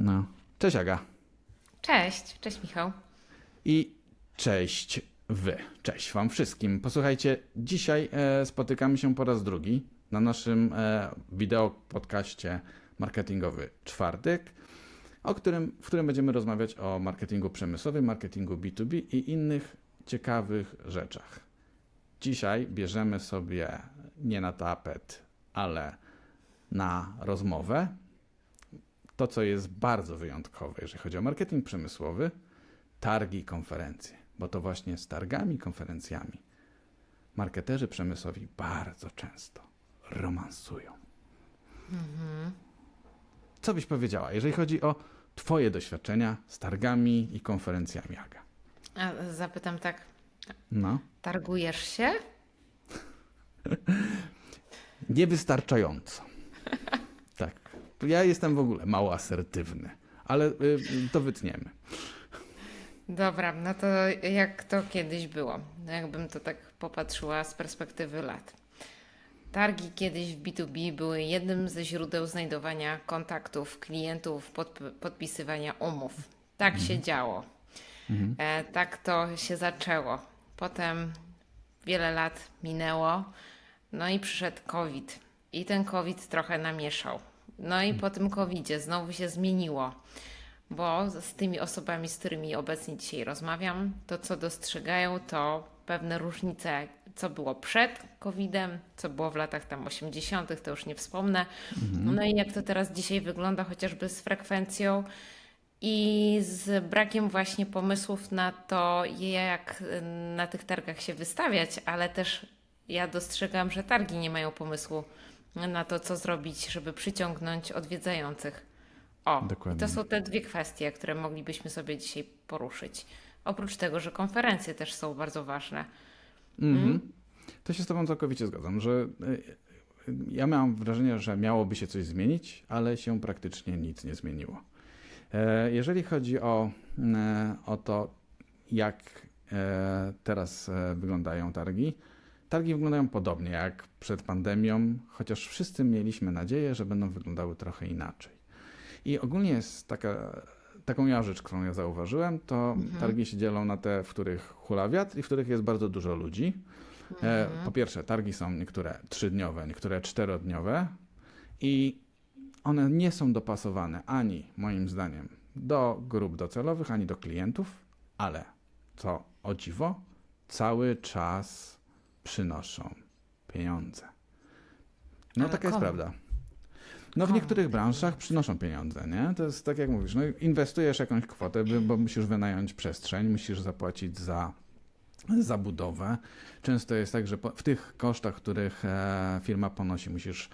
No. Cześć Aga. Cześć Michał. I cześć wy. Cześć wam wszystkim. Posłuchajcie, dzisiaj spotykamy się po raz drugi na naszym wideo podcaście Marketingowy Czwartek, w którym będziemy rozmawiać o marketingu przemysłowym, marketingu B2B i innych ciekawych rzeczach. Dzisiaj bierzemy sobie nie na tapet, ale na rozmowę to, co jest bardzo wyjątkowe, jeżeli chodzi o marketing przemysłowy, targi i konferencje, bo to właśnie z targami i konferencjami marketerzy przemysłowi bardzo często romansują. Co byś powiedziała, jeżeli chodzi o twoje doświadczenia z targami i konferencjami, Aga? A zapytam tak, No, targujesz się? niewystarczająco. Tak, ja jestem w ogóle mało asertywny, ale to wytniemy. Dobra, no to jak to kiedyś było? No jakbym to tak popatrzyła z perspektywy lat. Targi kiedyś w B2B były jednym ze źródeł znajdowania kontaktów klientów, podpisywania umów. Tak się działo. Tak to się zaczęło. Potem wiele lat minęło, no i przyszedł COVID. I ten COVID trochę namieszał. No i po tym COVIDzie znowu się zmieniło, bo z tymi osobami, z którymi obecnie dzisiaj rozmawiam, to co dostrzegają, to pewne różnice, co było przed COVID-em, co było w latach tam 80., to już nie wspomnę. No i jak to teraz dzisiaj wygląda, chociażby z frekwencją i z brakiem właśnie pomysłów na to, jak na tych targach się wystawiać, ale też ja dostrzegam, że targi nie mają pomysłu na to, co zrobić, żeby przyciągnąć odwiedzających. O, i Dokładnie. to są te dwie kwestie, które moglibyśmy sobie dzisiaj poruszyć. Oprócz tego, że konferencje też są bardzo ważne. To się z tobą całkowicie zgadzam, że ja miałam wrażenie, że miałoby się coś zmienić, ale się praktycznie nic nie zmieniło. Jeżeli chodzi o to, jak teraz wyglądają targi, targi wyglądają podobnie jak przed pandemią, chociaż wszyscy mieliśmy nadzieję, że będą wyglądały trochę inaczej. I ogólnie jest taką ja rzecz, którą ja zauważyłem, to targi się dzielą na te, w których hula wiatr i w których jest bardzo dużo ludzi. Po pierwsze, targi są niektóre 3-dniowe, niektóre 4-dniowe i one nie są dopasowane ani, moim zdaniem, do grup docelowych, ani do klientów, ale co o dziwo, cały czas przynoszą pieniądze. No Ale taka jest komu? prawda. No w niektórych branżach przynoszą pieniądze, nie? To jest tak jak mówisz, no inwestujesz jakąś kwotę, bo musisz wynająć przestrzeń, musisz zapłacić za budowę. Często jest tak, że w tych kosztach, których firma ponosi, musisz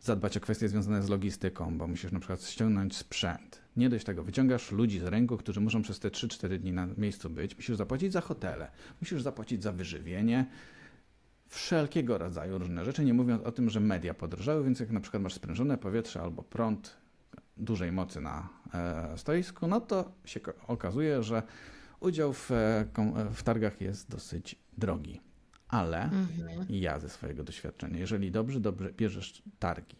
zadbać o kwestie związane z logistyką, bo musisz na przykład ściągnąć sprzęt. Nie dość tego, wyciągasz ludzi z rynku, którzy muszą przez te 3-4 dni na miejscu być, musisz zapłacić za hotele, musisz zapłacić za wyżywienie, wszelkiego rodzaju różne rzeczy, nie mówiąc o tym, że media podrożały, więc jak na przykład masz sprężone powietrze albo prąd dużej mocy na stoisku, no to się okazuje, że udział w targach jest dosyć drogi. Ale ja ze swojego doświadczenia, jeżeli dobrze bierzesz targi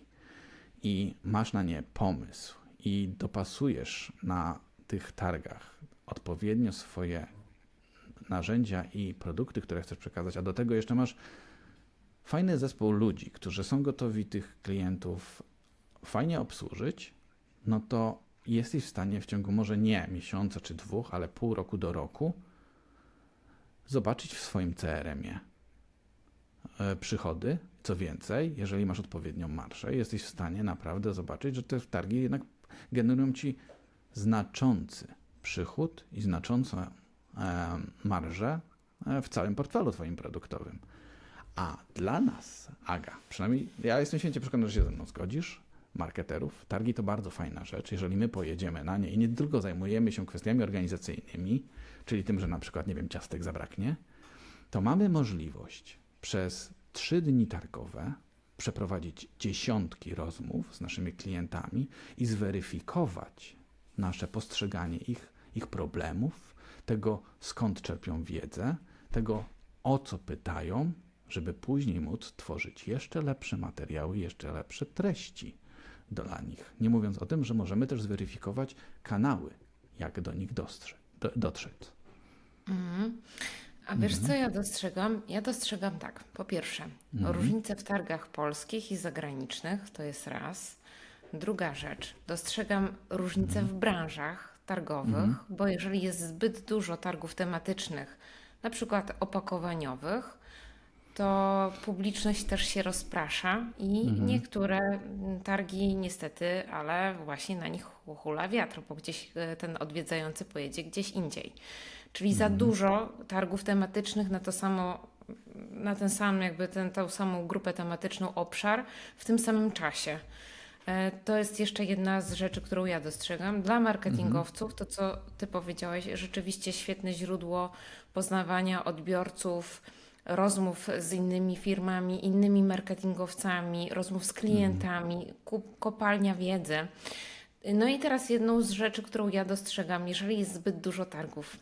i masz na nie pomysł i dopasujesz na tych targach odpowiednio swoje narzędzia i produkty, które chcesz przekazać, a do tego jeszcze masz fajny zespół ludzi, którzy są gotowi tych klientów fajnie obsłużyć, no to jesteś w stanie w ciągu może nie miesiąca czy 2, ale pół roku do roku zobaczyć w swoim CRM-ie przychody. Co więcej, jeżeli masz odpowiednią marżę, jesteś w stanie naprawdę zobaczyć, że te targi jednak generują ci znaczący przychód i znaczącą marżę w całym portfelu twoim produktowym. A dla nas, Aga, przynajmniej ja jestem święcie przekonany, że się ze mną zgodzisz, marketerów, targi to bardzo fajna rzecz. Jeżeli my pojedziemy na nie i nie tylko zajmujemy się kwestiami organizacyjnymi, czyli tym, że na przykład, nie wiem, ciastek zabraknie, to mamy możliwość przez 3 dni targowe przeprowadzić dziesiątki rozmów z naszymi klientami i zweryfikować nasze postrzeganie ich problemów, tego skąd czerpią wiedzę, tego o co pytają, żeby później móc tworzyć jeszcze lepsze materiały, jeszcze lepsze treści dla nich. Nie mówiąc o tym, że możemy też zweryfikować kanały, jak do nich dotrzeć. Mhm. A wiesz, co ja dostrzegam? Ja dostrzegam tak. Po pierwsze, różnice w targach polskich i zagranicznych to jest raz. Druga rzecz, dostrzegam różnice w branżach targowych, bo jeżeli jest zbyt dużo targów tematycznych, na przykład opakowaniowych, to publiczność też się rozprasza i niektóre targi niestety, ale właśnie na nich hula wiatr, bo gdzieś ten odwiedzający pojedzie gdzieś indziej. Czyli za dużo targów tematycznych na to samo, na ten sam jakby tą samą grupę tematyczną obszar w tym samym czasie. To jest jeszcze jedna z rzeczy, którą ja dostrzegam. Dla marketingowców to, co ty powiedziałeś, rzeczywiście świetne źródło poznawania odbiorców, rozmów z innymi firmami, innymi marketingowcami, rozmów z klientami, kopalnia wiedzy. No i teraz jedną z rzeczy, którą ja dostrzegam, jeżeli jest zbyt dużo targów,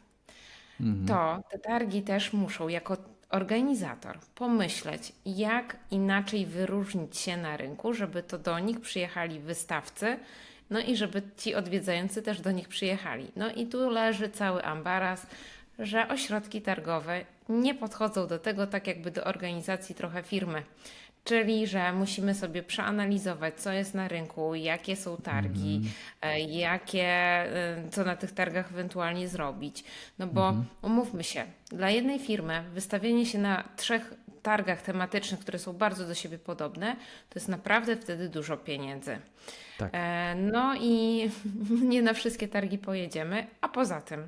to te targi też muszą jako organizator pomyśleć, jak inaczej wyróżnić się na rynku, żeby to do nich przyjechali wystawcy, no i żeby ci odwiedzający też do nich przyjechali. No i tu leży cały ambaras, że ośrodki targowe nie podchodzą do tego tak jakby do organizacji trochę firmy. Czyli, że musimy sobie przeanalizować, co jest na rynku, jakie są targi, co na tych targach ewentualnie zrobić. No bo umówmy się, dla jednej firmy wystawienie się na 3 targach tematycznych, które są bardzo do siebie podobne, to jest naprawdę wtedy dużo pieniędzy. Tak. No i nie na wszystkie targi pojedziemy, a poza tym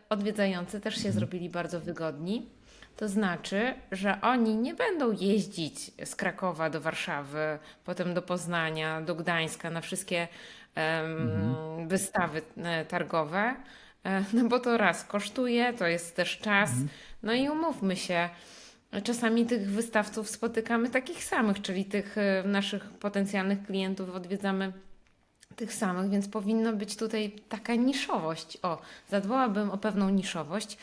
odwiedzający też się zrobili bardzo wygodni. To znaczy, że oni nie będą jeździć z Krakowa do Warszawy, potem do Poznania, do Gdańska na wszystkie wystawy targowe, no bo to raz kosztuje, to jest też czas. No i umówmy się, czasami tych wystawców spotykamy takich samych, czyli tych naszych potencjalnych klientów odwiedzamy tych samych, więc powinna być tutaj taka niszowość. O, zadbałabym o pewną niszowość.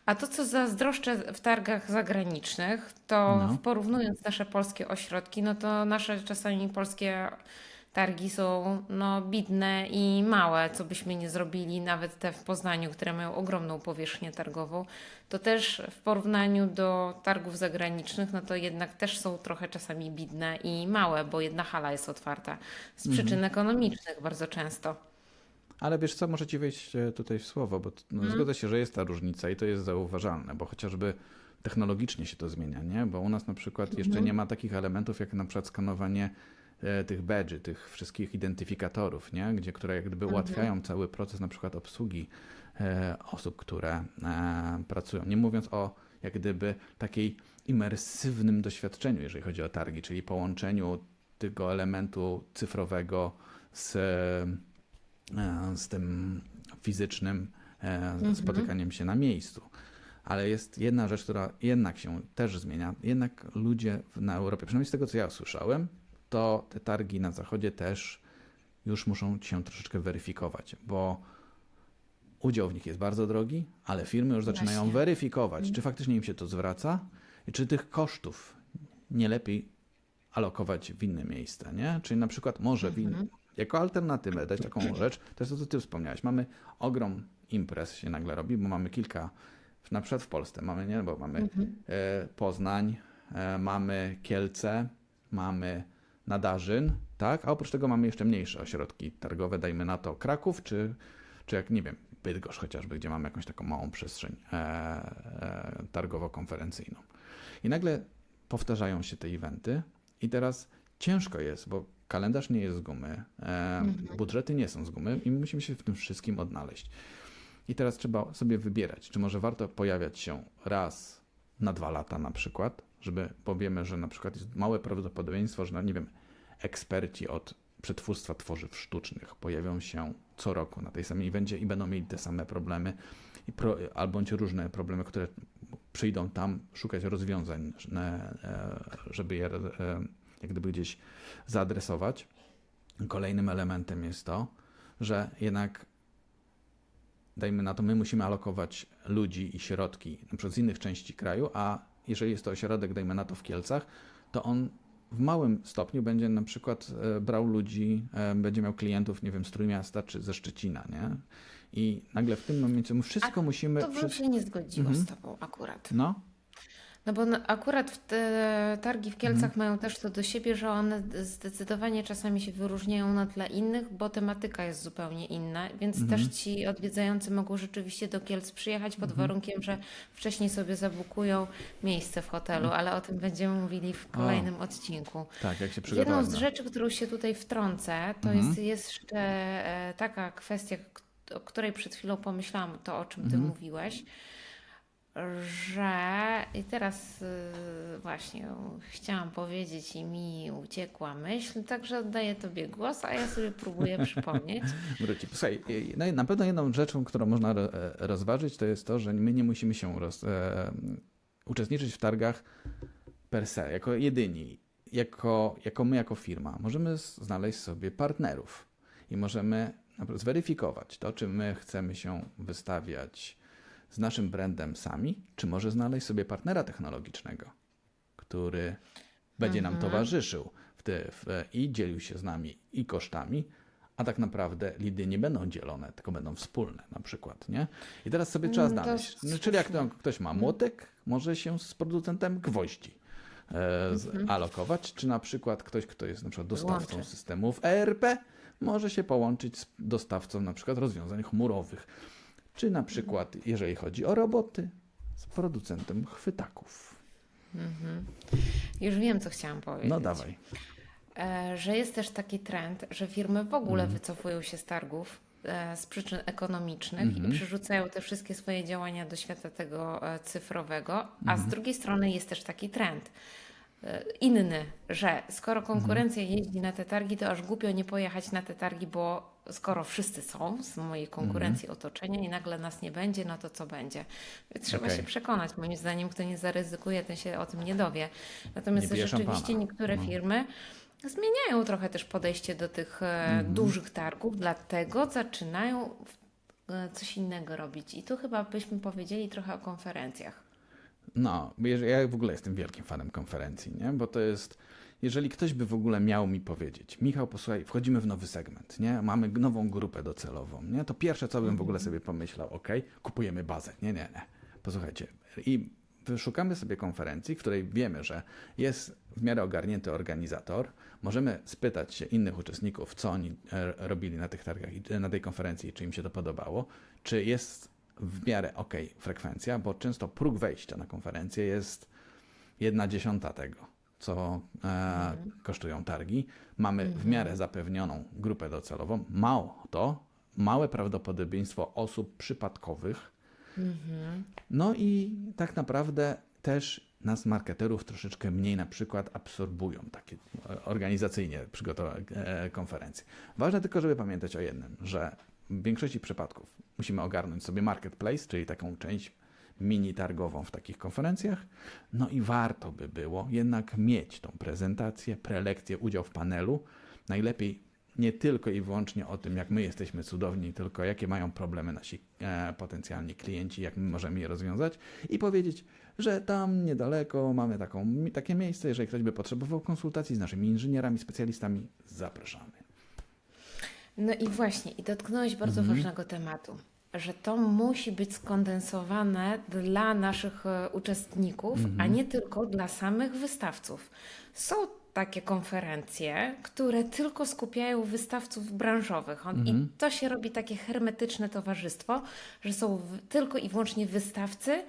A to, co zazdroszczę w targach zagranicznych, to No. porównując nasze polskie ośrodki, no to nasze czasami polskie targi są no, bidne i małe, co byśmy nie zrobili, nawet te w Poznaniu, które mają ogromną powierzchnię targową, to też w porównaniu do targów zagranicznych, no to jednak też są trochę czasami bidne i małe, bo jedna hala jest otwarta z przyczyn ekonomicznych bardzo często. Ale wiesz co, może ci wejść tutaj w słowo, bo zgodzę się, że jest ta różnica i to jest zauważalne, bo chociażby technologicznie się to zmienia, nie? Bo u nas na przykład jeszcze nie ma takich elementów jak na przykład skanowanie tych badży, tych wszystkich identyfikatorów, nie? Które jak gdyby ułatwiają cały proces na przykład obsługi osób, które pracują. Nie mówiąc o jak gdyby takiej imersywnym doświadczeniu, jeżeli chodzi o targi, czyli połączeniu tego elementu cyfrowego z tym fizycznym spotykaniem się na miejscu. Ale jest jedna rzecz, która jednak się też zmienia. Jednak ludzie na Europie, przynajmniej z tego, co ja słyszałem, to te targi na zachodzie też już muszą się troszeczkę weryfikować, bo udział w nich jest bardzo drogi, ale firmy już zaczynają Właśnie. weryfikować, czy faktycznie im się to zwraca i czy tych kosztów nie lepiej alokować w inne miejsca, nie? Czyli na przykład może jako alternatywę dać taką rzecz, to jest to, co ty wspomniałeś. Mamy ogrom imprez się nagle robi, bo mamy kilka, na przykład w Polsce mamy, nie? Bo mamy Poznań, mamy Kielce, mamy Nadarzyn, tak? A oprócz tego mamy jeszcze mniejsze ośrodki targowe, dajmy na to Kraków, czy jak, nie wiem, Bydgoszcz chociażby, gdzie mamy jakąś taką małą przestrzeń targowo-konferencyjną. I nagle powtarzają się te eventy i teraz ciężko jest, bo kalendarz nie jest z gumy, budżety nie są z gumy i musimy się w tym wszystkim odnaleźć. I teraz trzeba sobie wybierać, czy może warto pojawiać się raz na 2 lata na przykład, bo wiemy, że na przykład jest małe prawdopodobieństwo, że nie wiem, eksperci od przetwórstwa tworzyw sztucznych pojawią się co roku na tej samej evencie i będą mieli te same problemy albo bądź różne problemy, które przyjdą tam szukać rozwiązań, żeby je jak gdyby gdzieś zaadresować. Kolejnym elementem jest to, że jednak dajmy na to, my musimy alokować ludzi i środki na przykład z innych części kraju, a jeżeli jest to ośrodek, dajmy na to w Kielcach, to on w małym stopniu będzie na przykład brał ludzi, będzie miał klientów, nie wiem, z Trójmiasta czy ze Szczecina, nie? I nagle w tym momencie my wszystko musimy... To bym się nie zgodziła z tobą akurat. No, No bo akurat te targi w Kielcach mają też to do siebie, że one zdecydowanie czasami się wyróżniają na tle innych, bo tematyka jest zupełnie inna, więc też ci odwiedzający mogą rzeczywiście do Kielc przyjechać pod warunkiem, że wcześniej sobie zabukują miejsce w hotelu, ale o tym będziemy mówili w kolejnym odcinku. tak, jak się Jedną przygotować. z rzeczy, którą się tutaj wtrącę, to jest jeszcze taka kwestia, o której przed chwilą pomyślałam, to o czym ty mówiłeś, że i teraz właśnie chciałam powiedzieć i mi uciekła myśl, także oddaję tobie głos, a ja sobie próbuję przypomnieć. Wróci. Słuchaj, no i na pewno jedną rzeczą, którą można rozważyć, to jest to, że my nie musimy się uczestniczyć w targach per se, jako jedyni, jako my, jako firma. Możemy znaleźć sobie partnerów i możemy zweryfikować to, czy my chcemy się wystawiać z naszym brandem sami, czy może znaleźć sobie partnera technologicznego, który będzie nam towarzyszył i dzielił się z nami i kosztami, a tak naprawdę lidy nie będą dzielone, tylko będą wspólne na przykład, nie? I teraz sobie trzeba znaleźć, czyli jak ktoś ma młotek, może się z producentem gwoździ alokować, czy na przykład ktoś, kto jest na przykład dostawcą Łączy. systemów ERP, może się połączyć z dostawcą na przykład rozwiązań chmurowych, czy na przykład, jeżeli chodzi o roboty, z producentem chwytaków. Już wiem, co chciałam powiedzieć. No dawaj. Że jest też taki trend, że firmy w ogóle wycofują się z targów z przyczyn ekonomicznych i przerzucają te wszystkie swoje działania do świata tego cyfrowego, a z drugiej strony jest też taki trend inny, że skoro konkurencja jeździ na te targi, to aż głupio nie pojechać na te targi, bo skoro wszyscy są z mojej konkurencji otoczenia i nagle nas nie będzie, no to co będzie? Trzeba Okej. się przekonać. Moim zdaniem, kto nie zaryzykuje, ten się o tym nie dowie. Natomiast Nie pije rzeczywiście szampana. niektóre firmy zmieniają trochę też podejście do tych dużych targów, dlatego zaczynają coś innego robić. I tu chyba byśmy powiedzieli trochę o konferencjach. No, bo ja w ogóle jestem wielkim fanem konferencji, nie? Bo to jest, jeżeli ktoś by w ogóle miał mi powiedzieć, Michał, posłuchaj, wchodzimy w nowy segment, nie? Mamy nową grupę docelową, nie? To pierwsze, co bym w ogóle sobie pomyślał, kupujemy bazę, nie. Posłuchajcie, i wyszukamy sobie konferencji, w której wiemy, że jest w miarę ogarnięty organizator, możemy spytać się innych uczestników, co oni robili na tych targach, na tej konferencji, czy im się to podobało, czy jest w miarę frekwencja, bo często próg wejścia na konferencję jest 1/10 tego, co kosztują targi. Mamy w miarę zapewnioną grupę docelową. Mało to, małe prawdopodobieństwo osób przypadkowych. No i tak naprawdę też nas marketerów troszeczkę mniej na przykład absorbują takie organizacyjnie przygotowane konferencje. Ważne tylko, żeby pamiętać o jednym, że w większości przypadków musimy ogarnąć sobie marketplace, czyli taką część mini targową w takich konferencjach. No i warto by było jednak mieć tą prezentację, prelekcję, udział w panelu. Najlepiej nie tylko i wyłącznie o tym, jak my jesteśmy cudowni, tylko jakie mają problemy nasi potencjalni klienci, jak my możemy je rozwiązać i powiedzieć, że tam niedaleko mamy takie miejsce, jeżeli ktoś by potrzebował konsultacji z naszymi inżynierami, specjalistami, zapraszamy. No i właśnie, i dotknąłeś bardzo ważnego tematu, że to musi być skondensowane dla naszych uczestników, a nie tylko dla samych wystawców. Są takie konferencje, które tylko skupiają wystawców branżowych. I to się robi takie hermetyczne towarzystwo, że są tylko i wyłącznie wystawcy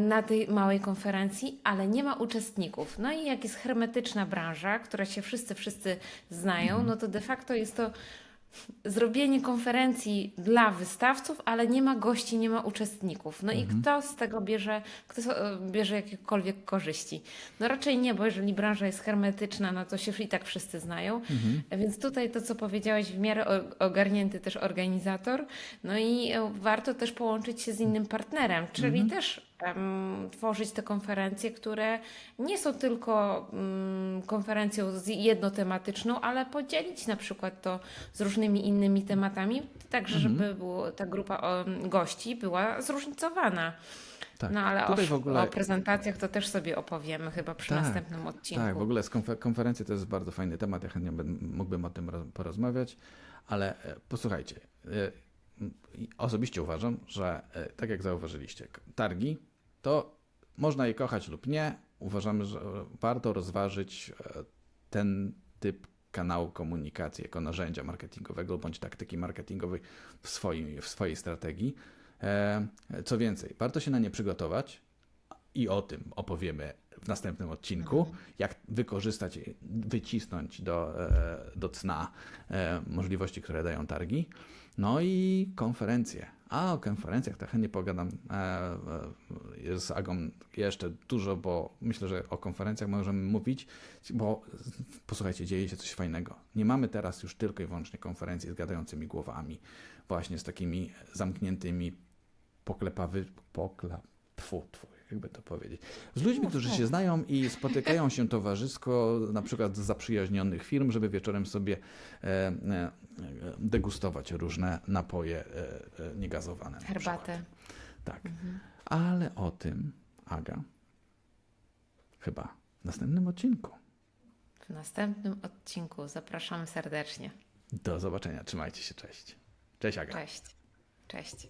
na tej małej konferencji, ale nie ma uczestników. No i jak jest hermetyczna branża, która się wszyscy znają, no to de facto jest to zrobienie konferencji dla wystawców, ale nie ma gości, nie ma uczestników. No i kto z tego bierze jakiekolwiek korzyści? No raczej nie, bo jeżeli branża jest hermetyczna, no to się i tak wszyscy znają. Więc tutaj to, co powiedziałeś, w miarę ogarnięty też organizator. No i warto też połączyć się z innym partnerem, czyli też tworzyć te konferencje, które nie są tylko konferencją jednotematyczną, ale podzielić na przykład to z różnymi innymi tematami, tak żeby ta grupa gości była zróżnicowana. Tak. No ale Tutaj w ogóle o prezentacjach to też sobie opowiemy chyba przy Tak, następnym odcinku. tak, w ogóle konferencje to jest bardzo fajny temat, ja chętnie mógłbym o tym porozmawiać, ale posłuchajcie, osobiście uważam, że tak jak zauważyliście, targi to można je kochać lub nie, uważamy, że warto rozważyć ten typ kanału komunikacji jako narzędzia marketingowego bądź taktyki marketingowej w swojej strategii. Co więcej, warto się na nie przygotować, i o tym opowiemy w następnym odcinku, jak wykorzystać, wycisnąć do cna możliwości, które dają targi. No i konferencje. A o konferencjach to chętnie pogadam z Agą jeszcze dużo, bo myślę, że o konferencjach możemy mówić, bo posłuchajcie, dzieje się coś fajnego. Nie mamy teraz już tylko i wyłącznie konferencji z gadającymi głowami, właśnie z takimi zamkniętymi jakby to powiedzieć. Z ludźmi, którzy się znają i spotykają się towarzysko, na przykład z zaprzyjaźnionych firm, żeby wieczorem sobie degustować różne napoje niegazowane. na Herbatę. przykład. Tak. Ale o tym, Aga, chyba w następnym odcinku. W następnym odcinku zapraszamy serdecznie. Do zobaczenia. Trzymajcie się. Cześć. Cześć, Aga. Cześć. Cześć.